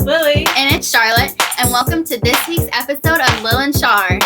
Lily. And it's Charlotte, and welcome to this week's episode of Lil Char.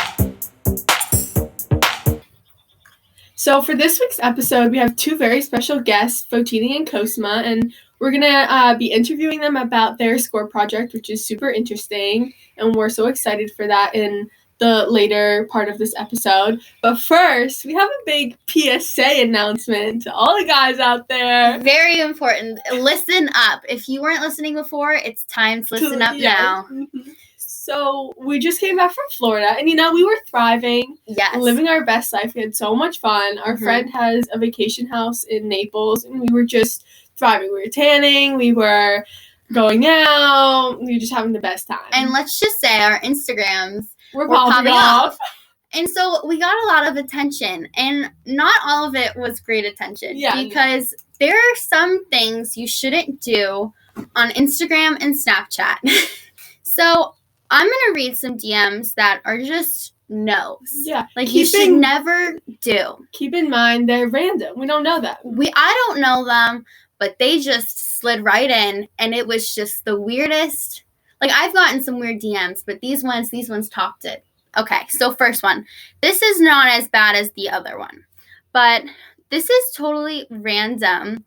So for this week's episode, we have two very special guests, Fotini and Cosima, and we're going to be interviewing them about their score project, which is super interesting, and we're so excited for that in the later part of this episode. But first, we have a big PSA announcement to all the guys out there. Very important. Listen up. If you weren't listening before, it's time to listen up now. Mm-hmm. So we just came back from Florida, and we were thriving, living our best life. We had so much fun. Our friend has a vacation house in Naples, and we were just thriving. We were tanning, we were going out, we were just having the best time. And let's just say our Instagrams were popping off. And so we got a lot of attention, and not all of it was great attention. Because there are some things you shouldn't do on Instagram and Snapchat. So I'm going to read some DMs that are just no's. Yeah. Like, you should never do. Keep in mind, they're random. We don't know them. I don't know them, but they just slid right in, and it was just the weirdest. Like, I've gotten some weird DMs, but these ones topped it. Okay, so first one. This is not as bad as the other one, but this is totally random.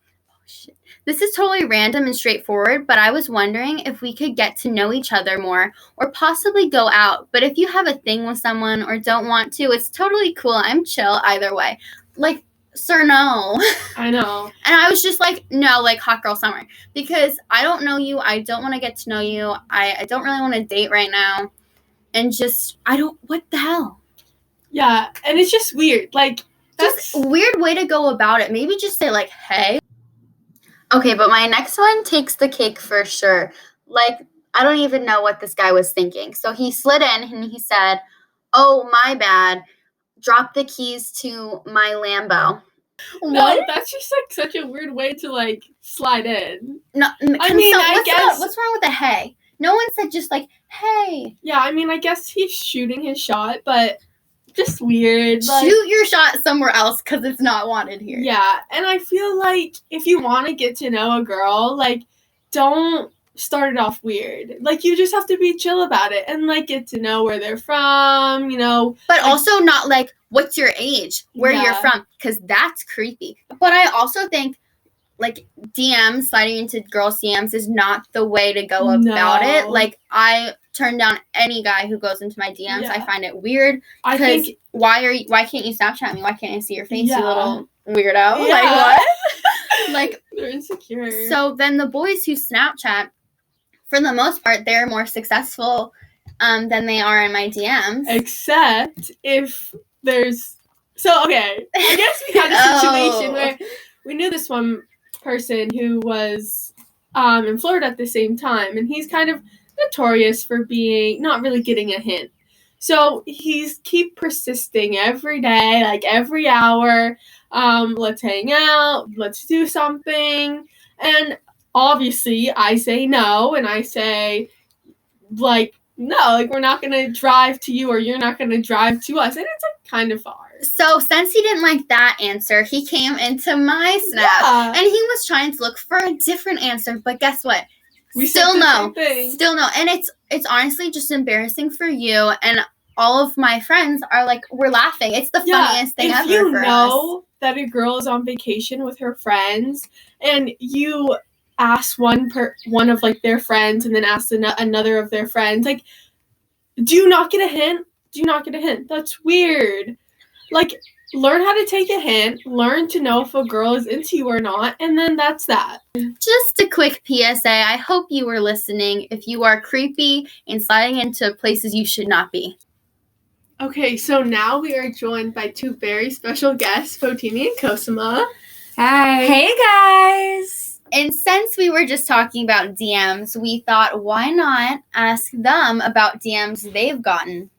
This is totally random and straightforward, but I was wondering if we could get to know each other more or possibly go out. But if you have a thing with someone or don't want to, it's totally cool. I'm chill either way. Like, sir, no. I know. And I was just like, no, like hot girl summer. Because I don't know you. I don't want to get to know you. I don't really want to date right now. And just, what the hell? Yeah, and it's just weird. Like, that's just a weird way to go about it. Maybe just say, like, hey. Okay, but my next one takes the cake for sure. Like, I don't even know what this guy was thinking. So he slid in and he said, oh, my bad. Drop the keys to my Lambo. No, that's just, like, such a weird way to, like, slide in. No, I guess. What's wrong with a hey? No one said just, like, hey. Yeah, I mean, I guess he's shooting his shot, but just weird. Like, shoot your shot somewhere else because it's not wanted here. Yeah, and I feel like if you want to get to know a girl, like, don't start it off weird. Like, you just have to be chill about it and, like, get to know where they're from, But also not, like, what's your age, where you're from, because that's creepy. But I also think, like, DMs, sliding into girls' DMs is not the way to go about it. Like, I turn down any guy who goes into my DMs. I find it weird. Because why can't you Snapchat me? Why can't I see your face, you little weirdo? Yeah. Like, what? Like, they're insecure. So then the boys who Snapchat, for the most part, they're more successful than they are in my DMs. Except if there's... So, okay. I guess we had a situation where we knew this one person who was in Florida at the same time, and he's kind of notorious for being not really getting a hint. So he's keep persisting every day, like every hour. Let's hang out, let's do something. And obviously I say no, and I say, like, no, like, we're not gonna drive to you, or you're not gonna drive to us. And it's, like, kind of far. So since he didn't like that answer, he came into my Snap, and he was trying to look for a different answer. But guess what? We still no. Still no. And it's honestly just embarrassing for you. And all of my friends are like, we're laughing. It's the funniest thing ever for us. If you know that a girl is on vacation with her friends, and you ask one of, like, their friends, and then ask another of their friends, like, do you not get a hint? Do you not get a hint? That's weird. Like, learn how to take a hint, learn to know if a girl is into you or not, and then that's that. Just a quick PSA. I hope you were listening if you are creepy and sliding into places you should not be. Okay, so now we are joined by two very special guests, Fotini and Cosima. Hi. Hey, guys. And since we were just talking about DMs, we thought, why not ask them about DMs they've gotten?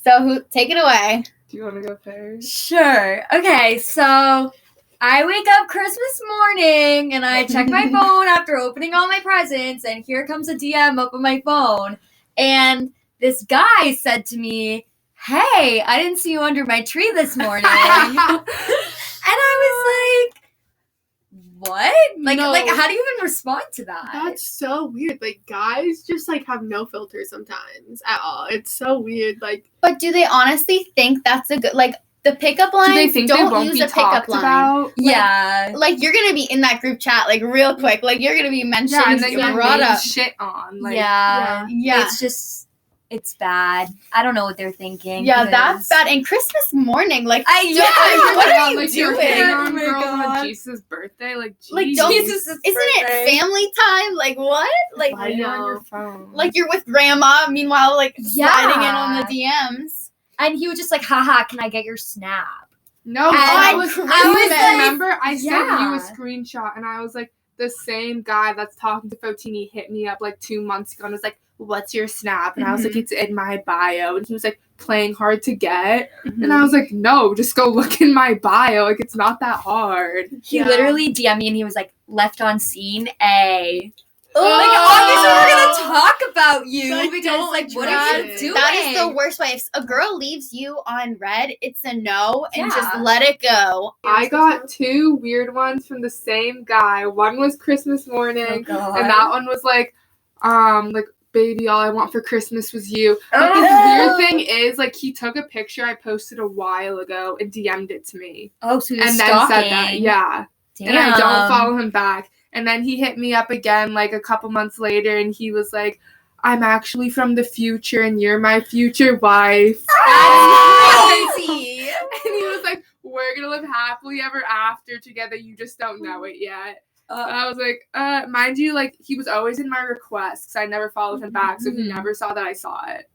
So, take it away. Do you want to go first? Sure. Okay, so I wake up Christmas morning and I check my phone after opening all my presents, and here comes a DM up on my phone. And this guy said to me, hey, I didn't see you under my tree this morning. And I was like, what? Like, No. like, how do you even respond to that? That's so weird. Like, guys just, like, have no filter sometimes at all. It's so weird. Like, But do they honestly think that's a good, like, the pickup lines? Do they think don't they won't use be a pickup talked line. about? Yeah. Like, you're gonna be in that group chat, like, real quick. Like, you're gonna be mentioned, Yeah, and then you're you're brought being up. shit on. Like, yeah. Yeah. It's just, it's bad. I don't know what they're thinking. Yeah, because- that's bad. And Christmas morning, like, I- dude, yeah, what are wow, you like you're doing? hitting Oh on my girls God. on Jesus' birthday? Like, Like, geez. don't- Jesus' Isn't birthday. it family time? Like, what? Like, Why are you on know. your phone? like you're with grandma, meanwhile, like, sliding in on the Yeah. DMs. And he was just like, haha, can I get your snap? no, And I on was. Christmas. Remember, I sent you Yeah. a screenshot, and I was like, the same guy that's talking to Fotini hit me up like 2 months ago, and was like, "What's your snap?" And I was like, "It's in my bio," and he was like, "Playing hard to get," and I was like, "No, just go look in my bio. Like, it's not that hard." He Yeah. literally DM'd me and he was like, left on scene A. Oh, Like, obviously we're gonna talk about you Like, because, don't like, what are address you it. doing? that is the worst way. If a girl leaves you on red, it's a no, and just Yeah. let it go. I got 2 weird ones from the same guy. One was Christmas Oh, morning, God. and that one was like, baby, all I want for Christmas was you. But Oh. the weird thing is, like, he took a picture I posted a while ago and DM'd it to me. Oh, so he was And then stalking. said that, yeah. Damn. And I don't follow him back. And then he hit me up again, like, a couple months later, and he was like, I'm actually from the future, and you're my future wife. That's crazy. And he was like, we're gonna live happily ever after together, you just don't know it yet. And I was like, mind you, like, he was always in my requests. I never followed him back, so he Mhm. never saw that I saw it.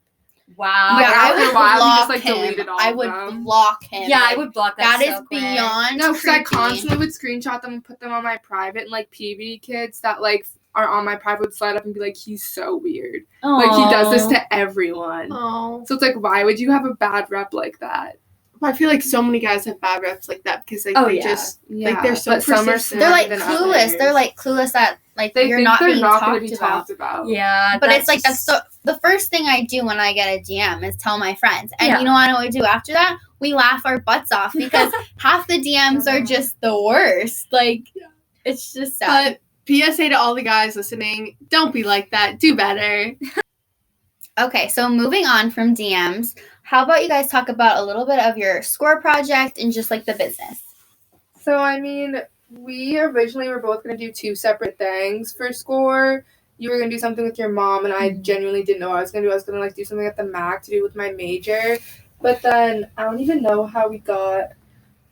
Wow. Like, Yeah, after I would a while, he block just, like, him. deleted all I of would them. block him. Yeah, I Like, would block that that is so quick. beyond No, because I creepy. constantly would screenshot them and put them on my private, and, like, PV kids that, like, are on my private would slide up and be like, he's so weird. Like, he does this to everyone. Oh. So it's like, why would you have a bad rep like that? I feel like so many guys have bad reps like that because, like, Oh, they yeah. just, Yeah, like, they're so but some are persistent. They're like than clueless. others. They're like clueless that like They you're think not they're being not going talked to be about. talked about. Yeah. But it's like that's the first thing I do when I get a DM is tell my friends. And you know what I do after that? We laugh our butts off because half the DMs are just the worst. Like, it's just sad. But PSA to all the guys listening, don't be like that. Do better. Okay, so moving on from DMs, how about you guys talk about a little bit of your score project and just like the business? So, I mean, we originally were both going to do 2 separate things for SCORE. You were going to do something with your mom, and I genuinely didn't know what I was going to do. I was going to, like, do something at the MAC to do with my major. But then, I don't even know how we got...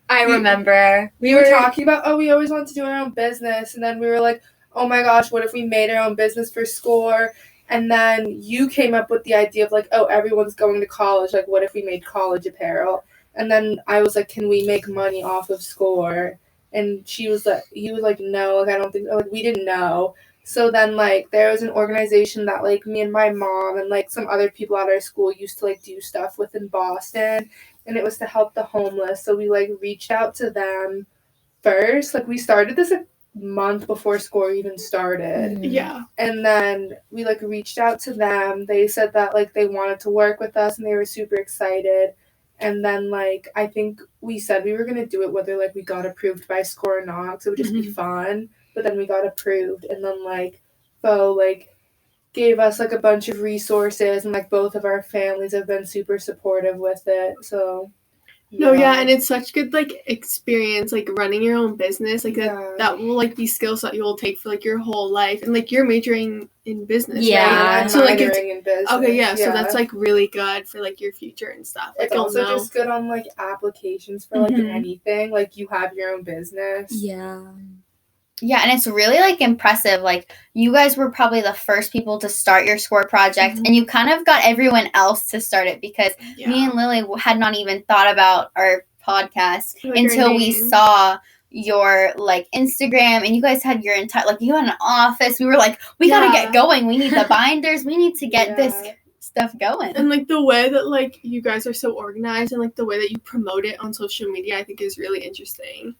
I remember. We were talking about, we always wanted to do our own business. And then we were like, oh my gosh, what if we made our own business for SCORE? And then you came up with the idea of, like, everyone's going to college. Like, what if we made college apparel? And then I was like, can we make money off of SCORE? And he was like, no, like, I don't think, like, we didn't know. So then, like, there was an organization that, like, me and my mom and, like, some other people at our school used to, like, do stuff with in Boston. And it was to help the homeless. So we, like, reached out to them first. Like, we started this a month before SCORE even started. Yeah. And then we, like, reached out to them. They said that, like, they wanted to work with us and they were super excited. And then, like, I think we said we were going to do it whether, like, we got approved by SCORE or not, because it would just be fun. But then we got approved. And then, like, Fo, like, gave us, like, a bunch of resources. And, like, both of our families have been super supportive with it. So, No, yeah, and it's such good, like, experience, like, running your own business. Like, Yeah. that will, like, be skills that you will take for, like, your whole life. And, like, you're majoring in business, Yeah. right? I'm So, like, it's... minoring in business. Okay, yeah, so that's, like, really good for, like, your future and stuff. Like, It's you'll also know. just good on, like, applications for, like, Mhm. anything. Like, you have your own business. Yeah. Yeah, and it's really, like, impressive. Like, you guys were probably the first people to start your SCORE project, and you kind of got everyone else to start it because me and Lily had not even thought about our podcast Like, our until we name. saw your, like, Instagram, and you guys had your entire, like, you had an office. We were like, we gotta Yeah. get going. We need the binders. We need to get this Yeah. stuff going. And, like, the way that, like, you guys are so organized and, like, the way that you promote it on social media, I think is really interesting.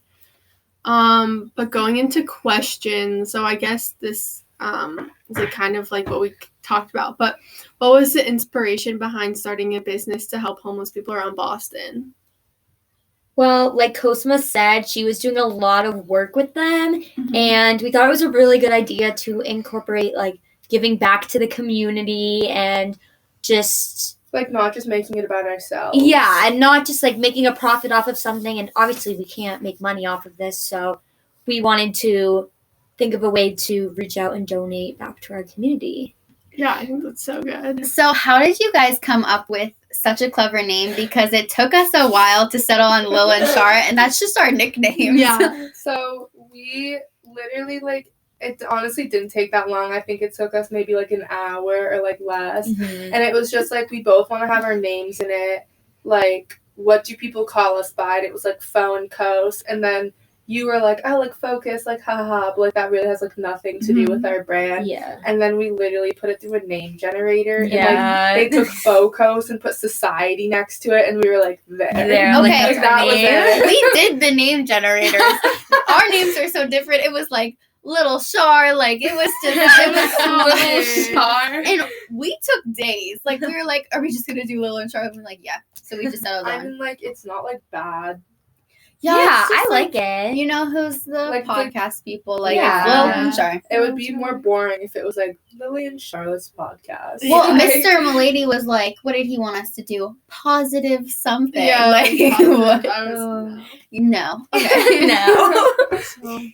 But going into questions, so I guess this is, like, kind of, like, what we talked about. But what was the inspiration behind starting a business to help homeless people around Boston? Well, like Cosima said, she was doing a lot of work with them, Mhm. and we thought it was a really good idea to incorporate like giving back to the community and just Like, not just making it about ourselves. yeah, and not just like making a profit off of something. And obviously, we can't make money off of this, so we wanted to think of a way to reach out and donate back to our community. Yeah, I think that's so good. So how did you guys come up with such a clever name? Because it took us a while to settle on Lil and Char, and that's just our nicknames. Yeah. So we literally, like, it honestly didn't take that long. I think it took us maybe like an hour or like less. Mm-hmm. And it was just like, we both want to have our names in it. Like, what do people call us by? And it was like Fo and Cos. And then you were like, oh, like Focus, like haha. But like, that really has like nothing to do with our brand. Yeah. And then we literally put it through a name generator. Yeah. And like, they took FoCos and put Society next to it. And we were like, there. There, Okay. that's Like, our that was name. it. We did the name generators. Our names are so different. It was like Lil Char, like it was just it was so Lil weird. Char. And we took days. Like we were like, are we just gonna do Lil and Char? And we're like, yeah. So we just settled I on. mean, like, it's not like bad. Yeah, it's just I like it. You know who's the Like, podcast people? Like Yeah. Lil Yeah. and Char. It would be more boring if it was like Lily and Charlotte's podcast. Well, Yeah. Mr. Milady was like, what did he want us to do? Positive something. Yeah, Like positive. what? I was No. Okay. No.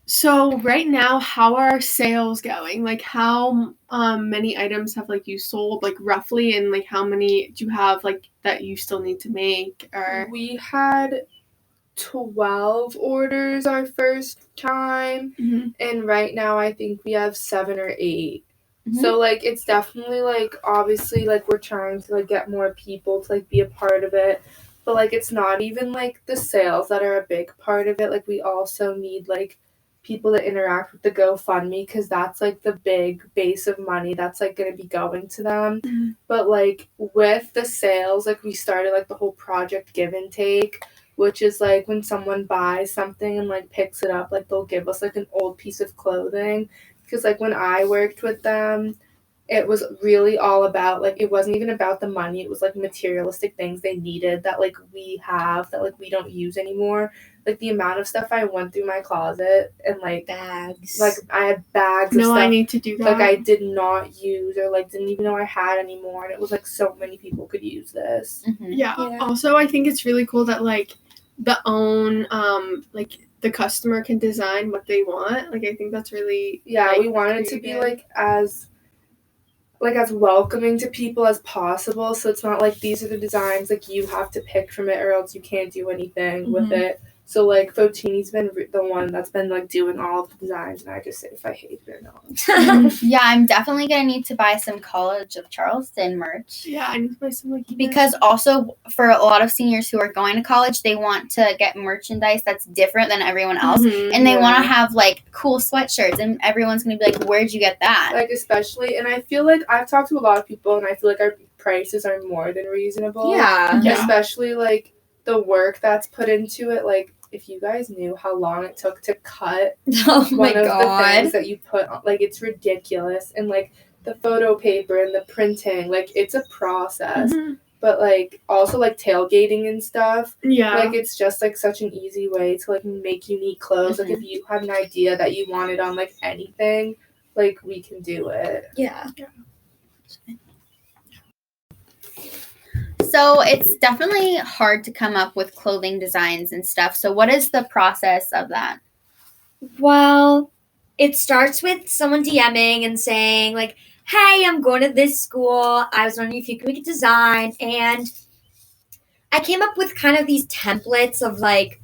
So right now, how are sales going? Like, how many items have like you sold, like roughly, and like how many do you have like that you still need to make? Or We had 12 orders our first time, Mhm. and right now I think we have 7 or 8. Mhm. So like, it's definitely like, obviously like we're trying to like get more people to like be a part of it, but like it's not even like the sales that are a big part of it. Like, we also need like people to interact with the GoFundMe, because that's like the big base of money that's like going to be going to them. Mhm. But like with the sales, like we started like the whole project give and take, which is like when someone buys something and like picks it up, like they'll give us like an old piece of clothing. Because like when I worked with them, it was really all about like, it wasn't even about the money. It was like materialistic things they needed that like we have that like we don't use anymore. Like the amount of stuff I went through my closet, and like Bags. I had bags of no, stuff I need to do that. like I did not use, or like didn't even know I had anymore, and it was like so many people could use this. Mhm. Yeah. Yeah. Also, I think it's really cool that like the own like the customer can design what they want. Like, I think that's really Yeah, like, we wanted to be creative. like as welcoming to people as possible, so it's not like these are the designs, like you have to pick from it or else you can't do anything with Mhm. it. So like Fotini's been the one that's been like doing all of the designs, and I just say if I hate it or not. Yeah, I'm definitely gonna need to buy some College of Charleston merch. Yeah, I need to buy some like Because also for a lot of seniors who are going to college, they want to get merchandise that's different than everyone else. Mhm. And they want Yeah. to have like cool sweatshirts, and everyone's gonna be like, where'd you get that? Like, especially, and I feel like I've talked to a lot of people, and I feel like our prices are more than reasonable. Yeah. Yeah. Especially like the work that's put into it. Like, if you guys knew how long it took to cut Oh my one of the god. things that you put on, like, it's ridiculous. And like the photo paper and the printing, like, it's a process. Mhm. But like also like tailgating and stuff, Yeah. like it's just like such an easy way to like make unique clothes. Like, if you had an idea that you wanted on like anything, like we can do it. Yeah. So it's definitely hard to come up with clothing designs and stuff. So what is the process of that? Well, it starts with someone DMing and saying, like, hey, I'm going to this school. I was wondering if you could make a design. And I came up with kind of these templates of, like,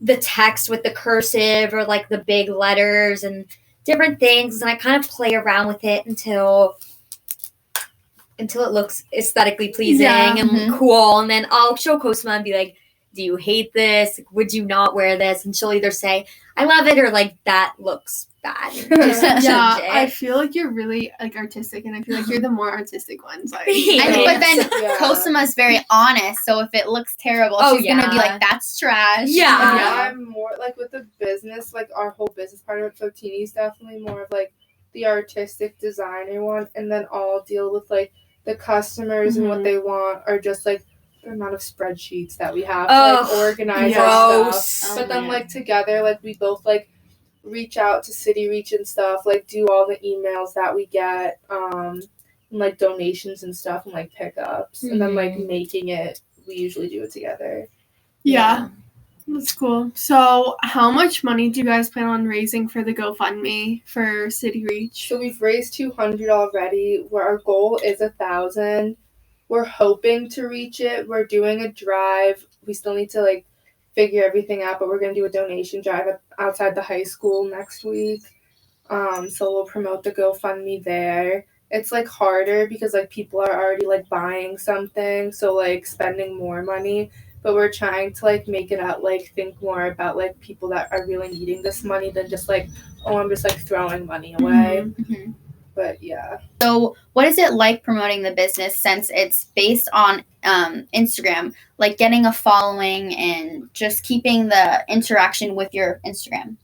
the text with the cursive or, like, the big letters and different things. And I kind of play around with it until it looks aesthetically pleasing Yeah. and Mhm. cool. And then I'll show Cosima and be like, do you hate this? Would you not wear this? And she'll either say, I love it, or like, that looks bad. Just Yeah, change I it. feel like you're really like artistic, and I feel like you're the more artistic ones. Like, Yeah. But then Yeah. Cosima's very honest, so if it looks terrible, Oh, she's gonna be yeah. like, "That's trash." Yeah. And Yeah. I'm more like with the business, like our whole business part of it. Fotini's definitely more of like the artistic designer one, and then I'll deal with like the customers and what Mhm. they want, or just like the amount of spreadsheets that we have to like organize our gross. stuff. Oh, But then man. like together, like we both like reach out to City Reach and stuff, like do all the emails that we get, and like donations and stuff and like pickups. And then like making it, we usually do it together. Yeah. That's cool. So, how much money do you guys plan on raising for the GoFundMe for City Reach? So we've raised 200 already, where our goal is 1,000. We're hoping to reach it. We're doing a drive. We still need to like figure everything out, but we're gonna do a donation drive outside the high school next week. So we'll promote the GoFundMe there. It's like harder because like people are already like buying something, so like spending more money. But we're trying to like make it out, like think more about like people that are really needing this money than just like, oh, I'm just like throwing money away. Mhm. But yeah. So, what is it like promoting the business since it's based on Instagram, like getting a following and just keeping the interaction with your Instagram?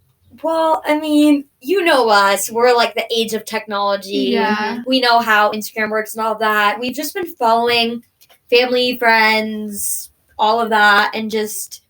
Well, I mean, you know us. We're like the age of technology. Yeah. We know how Instagram works and all that. We've just been following family, friends, all of that, and just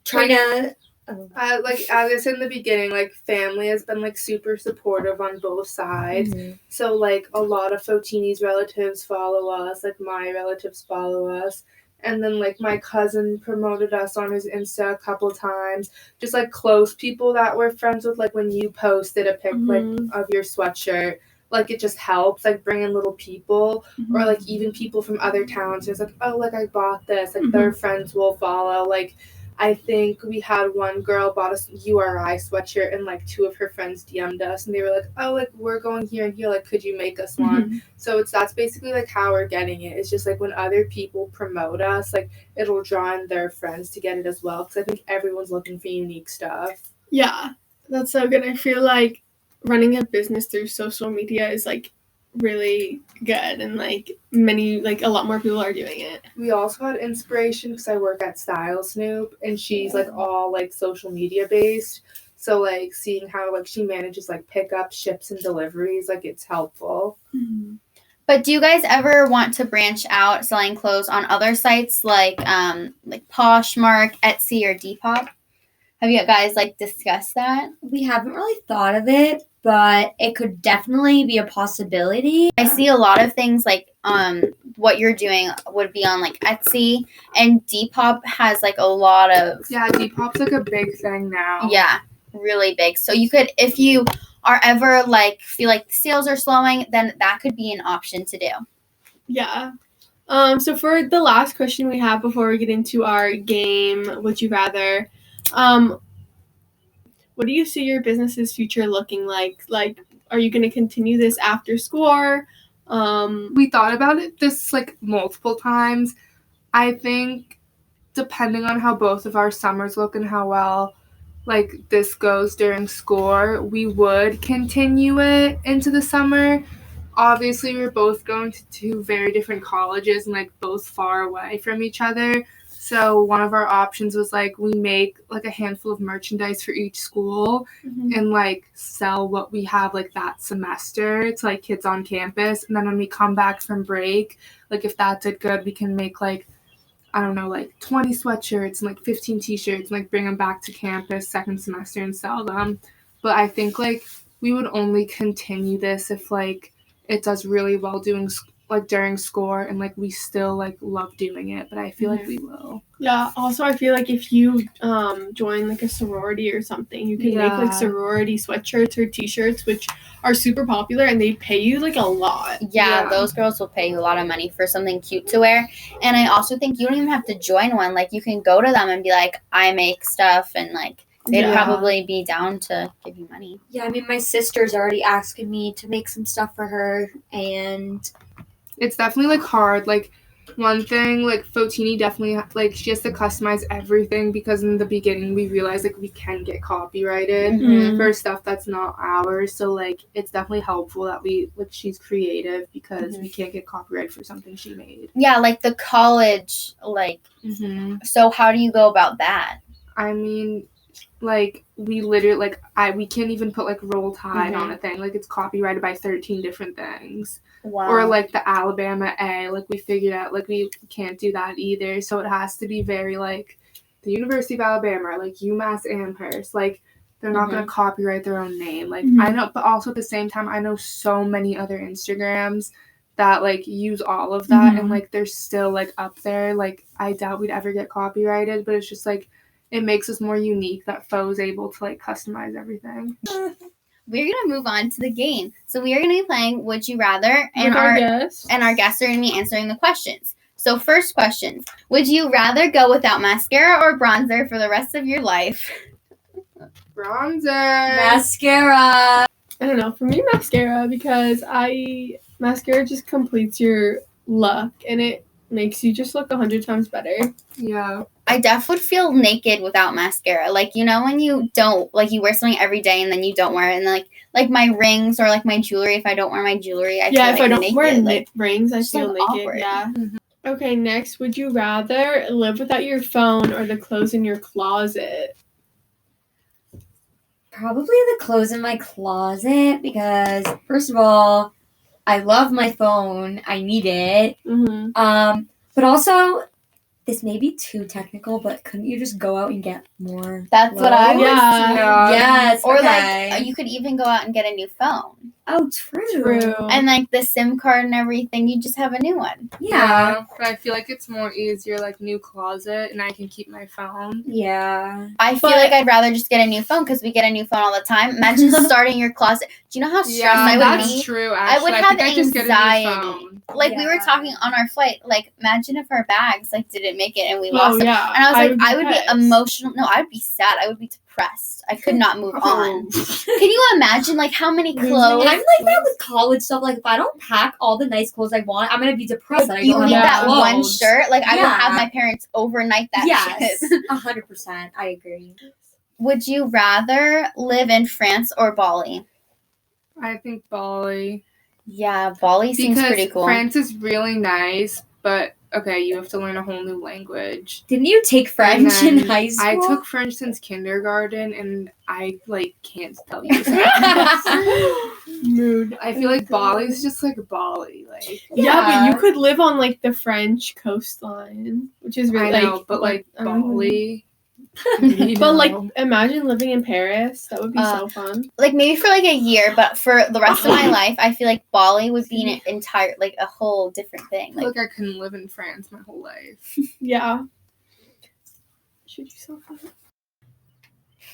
trying to. Like as I said in the beginning, like family has been like super supportive on both sides. So like a lot of Fotini's relatives follow us, like my relatives follow us. And then like my cousin promoted us on his Insta a couple times. Just like close people that we're friends with, like when you posted a pic like of your sweatshirt, like it just helps like bring in little people, or like even people from other towns. It's like, oh, like I bought this, like their friends will follow. Like I think we had one girl bought us URI sweatshirt and like two of her friends DM'd us and they were like, oh, like we're going here and here, like could you make us one? So that's basically like how we're getting it. It's just like when other people promote us, like it'll draw in their friends to get it as well, because I think everyone's looking for unique stuff. Yeah, that's so good. I feel like running a business through social media is like really good, and like a lot more people are doing it. We also had inspiration because I work at Style Snoop and she's like all like social media based. So like seeing how like she manages like pickups, ships, and deliveries, like it's helpful. But do you guys ever want to branch out selling clothes on other sites like Poshmark, Etsy, or Depop? Have you guys like discussed that? We haven't really thought of it, but it could definitely be a possibility. I see a lot of things like what you're doing would be on like Etsy, and Depop has like a lot of Yeah, Depop's like a big thing now. yeah, really big. So you could, if you are ever like feel like sales are slowing, then that could be an option to do. Yeah. So for the last question we have before we get into our game, would you rather, what do you see your business's future looking like? Like, are you going to continue this after school? We thought about it this like multiple times. I think depending on how both of our summers look and how well like this goes during school, we would continue it into the summer. Obviously, we're both going to two very different colleges and like both far away from each other. So one of our options was like we make like a handful of merchandise for each school and like sell what we have like that semester to like kids on campus. And then when we come back from break, like if that did good, we can make like, I don't know, like 20 sweatshirts and like 15 t-shirts and like bring them back to campus second semester and sell them. But I think like we would only continue this if like it does really well doing like during school and like we still like love doing it, but I feel like we will. Yeah, also I feel like if you join like a sorority or something, you can make like sorority sweatshirts or t-shirts, which are super popular, and they pay you like a lot. Yeah, those girls will pay you a lot of money for something cute to wear. And I also think you don't even have to join one. Like you can go to them and be like, I make stuff, and like they'd probably be down to give you money. Yeah, I mean, my sister's already asking me to make some stuff for her, and it's definitely like hard. Like one thing, like Fotini definitely like she has to customize everything, because in the beginning we realized like we can get copyrighted for stuff that's not ours. So like it's definitely helpful that we like she's creative, because we can't get copyright for something she made. Yeah, like the college, like so how do you go about that? I mean, like we literally we can't even put like Roll Tide on a thing. Like it's copyrighted by 13 different things. Wow. Or like the Alabama A, like we figured out like we can't do that either. So it has to be very like the University of Alabama or like UMass Amherst. Like they're not gonna copyright their own name. Like I know, but also at the same time I know so many other Instagrams that like use all of that and like they're still like up there. Like I doubt we'd ever get copyrighted, but it's just like it makes us more unique that Fo's able to like customize everything. We're gonna move on to the game. So we are gonna be playing Would You Rather, and With our guests. and our guests are gonna be answering the questions. So first question: Would you rather go without mascara or bronzer for the rest of your life? Bronzer. Mascara. I don't know. For me, mascara, because mascara just completes your look and it makes you just look 100 times better. Yeah. I definitely would feel naked without mascara. Like, you know when you don't, like, you wear something every day and then you don't wear it, and then, like my rings or, like, my jewelry, if I don't wear my jewelry, I feel if like I don't naked. wear like, rings, I just, feel like, naked. awkward. Yeah. Okay, next, would you rather live without your phone or the clothes in your closet? Probably the clothes in my closet because, first of all, I love my phone. I need it. But also, this may be too technical, but couldn't you just go out and get more? That's what I was Yeah. Yes. Or, okay. like, you could even go out and get a new phone. Oh, true. True. And, like, the SIM card and everything, you just have a new one. Yeah. But I feel like it's more easier, like new closet, and I can keep my phone. Yeah. I feel like I'd rather just get a new phone because we get a new phone all the time. Imagine starting your closet. Do you know how stressed I would that's be? true. I Actually, would I have think I just get a new anxiety. phone. Like, we were Yeah. talking on our flight, like, imagine if our bags, like, didn't make it and we Oh, lost them. yeah. And I was like, I would be pissed. emotional. No, I would be sad. I would be depressed. I could not move on. Oh. Can you imagine, like, how many Losing clothes? I'm like that with college stuff. Like, if I don't pack all the nice clothes I want, I'm gonna be depressed that I You don't need have that clothes. one shirt. Like, I would Yeah. have my parents overnight that Yes, shit. 100%. I agree. Would you rather live in France or Bali? I think Bali. Yeah, Bali seems Because pretty cool. France is really nice, but okay, you have to learn a whole new language. Didn't you take And French in then high school? I took French since kindergarten, and I like can't tell you. I Mood. feel like Bali's just like Bali, like Yeah, but Yeah. you could live on like the French coastline, which is really I know, but like Bali. you But like, know. imagine living in Paris. That would be so fun. Like, maybe for like a year, but for the rest of my life, I feel like Bali would be an entire, like, a whole different thing. I feel Like, like I couldn't live in France my whole life. Yeah. Should you so fun?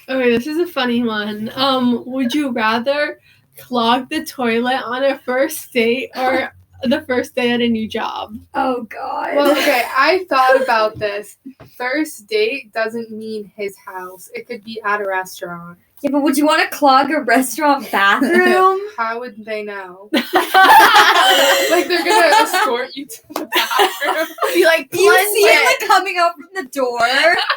Okay, this is a funny one. Would you rather clog the toilet on a first date or the first day at a new job? Oh God. Well, okay, I thought about this. First date doesn't mean his house. It could be at a restaurant. yeah, but would you want to clog a restaurant bathroom? How would they know? Like they're gonna escort you to the bathroom. be like, You plunge see it. it like coming out from the door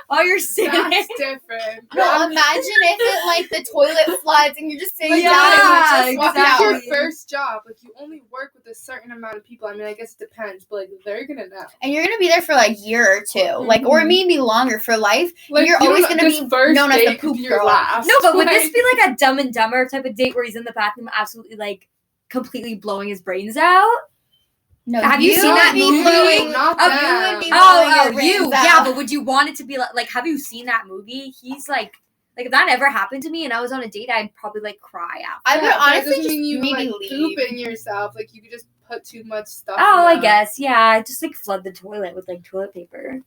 while you're sitting. That's different. Well, imagine if it, like, the toilet floods and you're just sitting Like, down yeah, and you just walk It's out. exactly. your first job. Like you only work with a certain amount of people. I mean, I guess it depends, but like they're gonna know. And you're going to be there for, like, a year or two. Like, or maybe longer for life. Like You're you always don't- gonna this be first known as the date could poop be your girl. last. No, but would Like, this be like a Dumb and Dumber type of date where he's in the bathroom absolutely like completely blowing his brains out? No, Have you seen would that be movie? blowing- Not you them. would be blowing your brains you. out. Yeah, but would you want it to be like have you seen that movie? He's like if that ever happened to me and I was on a date, I'd probably like cry after. I would Yeah, but it honestly doesn't just mean you maybe like leave. poop in yourself. Like you could just put too much stuff. Oh, in I guess. Yeah, just like flood the toilet with like toilet paper.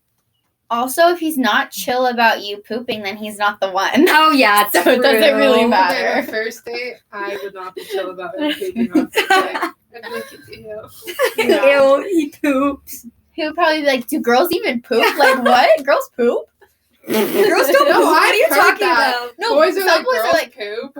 Also, if he's not chill about you pooping, then he's not the one. Oh yeah, So it doesn't really true. matter. Okay, the first date, I would not be chill about it pooping on something. I'd be like, ew. Ew, he poops. He would probably be like, do girls even poop? Like, what? Girls poop? Girls don't No, poop. What are you I've heard talking that. about? No, Boys are some like, boys girls are like, poop.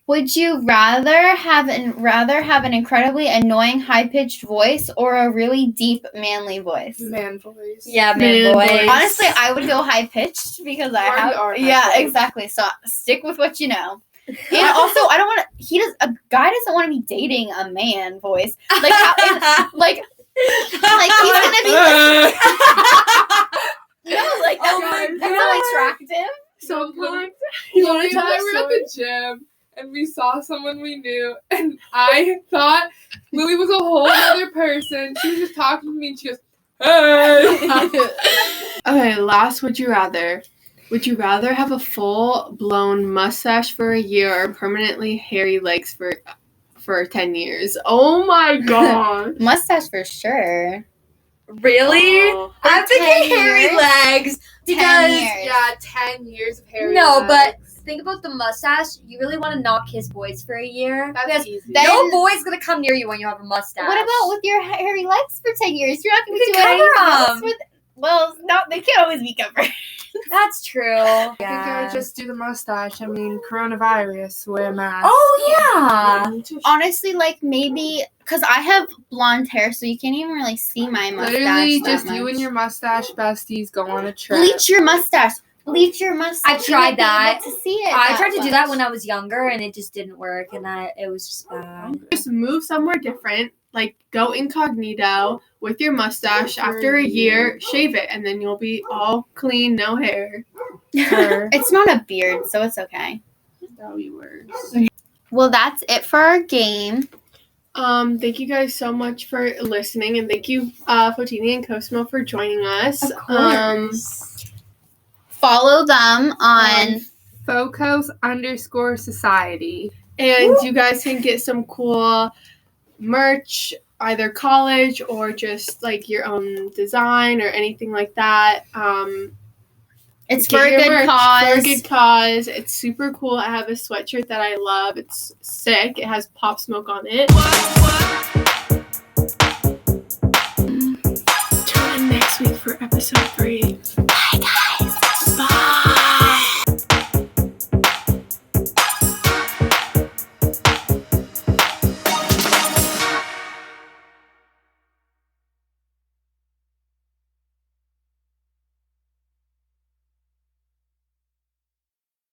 would you rather have an incredibly annoying high-pitched voice or a really deep manly voice? Man voice. Yeah, Man man, boys. voice. Honestly, I would go high-pitched because I already have... are Yeah, high-pitched. exactly. So stick with what you know. And also, I don't want to... A guy doesn't want to be dating a man voice. Like, how... Like he's gonna be like, no, like that's Oh my not attractive. sometimes you want Lily to and tell I were at everyone? the gym and we saw someone we knew, and I thought Lily was a whole other person. She was just talking to me and she goes, "Hey." Okay, last would you rather? Would you rather have a full-blown mustache for a year or permanently hairy legs for 10 years? Oh my god. Mustache for sure. Really? Oh. I'm 10 thinking hairy years? legs 10 because years. Yeah, 10 years of hair. no, but think about the mustache. You really want to not kiss boys for a year. That's Because easy. Then- no boy's gonna come near you when you have a mustache. What about with your hairy legs for 10 years? You're not going to You do can anything cover else 'em. with. Well, no, they can't always be covered. That's true. I think I would just do the mustache. I mean, coronavirus, wear a mask. Oh yeah. Honestly, like maybe because I have blonde hair, so you can't even really see my mustache. Literally, that just much. you and your mustache besties go on a trip. bleach your mustache. Bleach your mustache. I tried You won't be that. able to see it. I tried to do that much. when I was younger, and it just didn't work, and it was just bad. Just move somewhere different, like go incognito with your mustache. After a year, shave it, and then you'll be all clean, no hair. Or It's not a beard, so it's okay. that would be worse. Well, that's it for our game. Thank you guys so much for listening, and thank you, Fotini and Cosima, for joining us. Follow them on. FoCos _Society. And you guys can get some cool merch, either college or just like your own design or anything like that. It's Get for a your good merch cause. For a good cause. It's super cool. I have a sweatshirt that I love. It's sick. It has Pop Smoke on it. Tune in next week for episode 3.